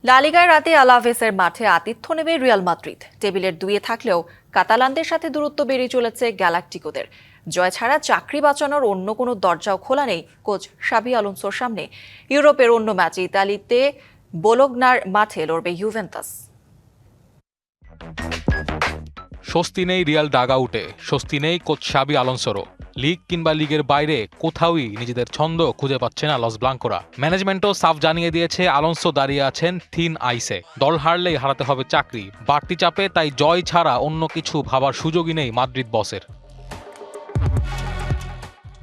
লা লিগায় রাতে আলাভেসের মাঠে আতিথ্য নেবে রিয়াল মাদ্রিদ। টেবিলের 2-এ থাকলেও কাতালানদের সাথে দূরত্ব বেড়ে চলেছে গ্যালাকটিকোদের। জয় ছাড়া চাকরি বাঁচানোর অন্য কোনো দরজাও খোলা নেই কোচ শাবি আলোনসোর সামনে। ইউরোপের অন্য ম্যাচে ইতালিতে বোলোগনার মাঠে লড়বে ইউভেন্টাস। স্বস্তি নেই রিয়াল ডাগআউটে, স্বস্তি নেই কোচ শাবি আলোনসোরও। লিগ কিংবা লিগের বাইরে কোথাওই নিজেদের ছন্দ খুঁজে পাচ্ছে না লস ব্লাঙ্কোরা। ম্যানেজমেন্টও সাফ জানিয়ে দিয়েছে আলোনসো দাঁড়িয়ে আছেন থিন আইসে। দল হারলেই হারাতে হবে চাকরি, বাড়তি চাপে তাই জয় ছাড়া অন্য কিছু ভাবার সুযোগই নেই মাদ্রিদ বসের।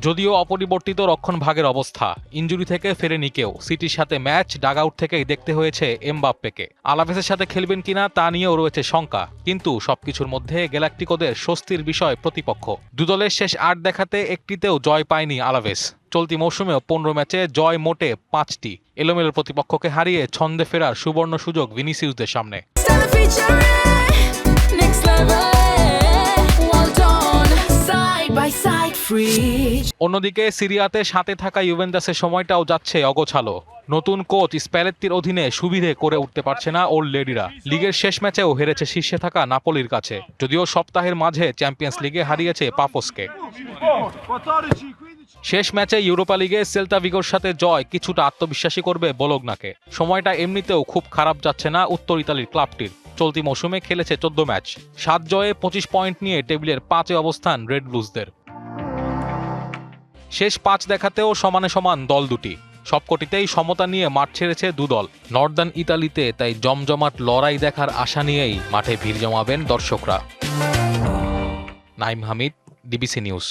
যদিও অপরিবর্তিত রক্ষণভাগের অবস্থা, ইনজুরি থেকে ফেরেনি কেউ। সিটির সাথে ম্যাচ ডাগআউট থেকেই দেখতে হয়েছে এমবাপ্পেকে। আলাভেসের সাথে খেলবেন কিনা তা নিয়েও রয়েছে শঙ্কা, কিন্তু সবকিছুর মধ্যে গ্যালাকটিকোদের স্বস্তির বিষয় প্রতিপক্ষ। দুদলের শেষ 8 দেখাতে একটিতেও জয় পায়নি আলাভেস। চলতি মৌসুমেও 15 ম্যাচে জয় মোটে 5টি। এলোমেলো প্রতিপক্ষকে হারিয়ে ছন্দে ফেরার সুবর্ণ সুযোগ ভিনিসিউসদের সামনে। অন্যদিকে সিরিয়াতে সাথে থাকা ইউভেন্টাসের সময়টাও যাচ্ছে অগোছালো। নতুন কোচ স্প্যালেত্তির অধীনে সুবিধে করে উঠতে পারছে না ওল্ড লেডিরা। লিগের শেষ ম্যাচেও হেরেছে শীর্ষে থাকা নাপোলির কাছে, যদিও সপ্তাহের মাঝে চ্যাম্পিয়ন্স লিগে হারিয়েছে পাফোসকে। শেষ ম্যাচে ইউরোপা লিগে সেল্তা ভিগোর সাথে জয় কিছুটা আত্মবিশ্বাসী করবে বোলোগনাকে। সময়টা এমনিতেও খুব খারাপ যাচ্ছে না উত্তর ইতালির ক্লাবটির। চলতি মৌসুমে খেলেছে 14 ম্যাচ, 7 জয়ে 25 পয়েন্ট নিয়ে টেবিলের 5-এ অবস্থান রেড ব্লুজদের। শেষ 5 দেখাতেও সমানে সমান দল দুটি, সবকটিতেই সমতা নিয়ে মাঠ ছেড়েছে দুদল। নর্দার্ন ইতালিতে তাই জমজমাট লড়াই দেখার আশা নিয়েই মাঠে ভিড় জমাবেন দর্শকরা। Naim Hamid, DBC news.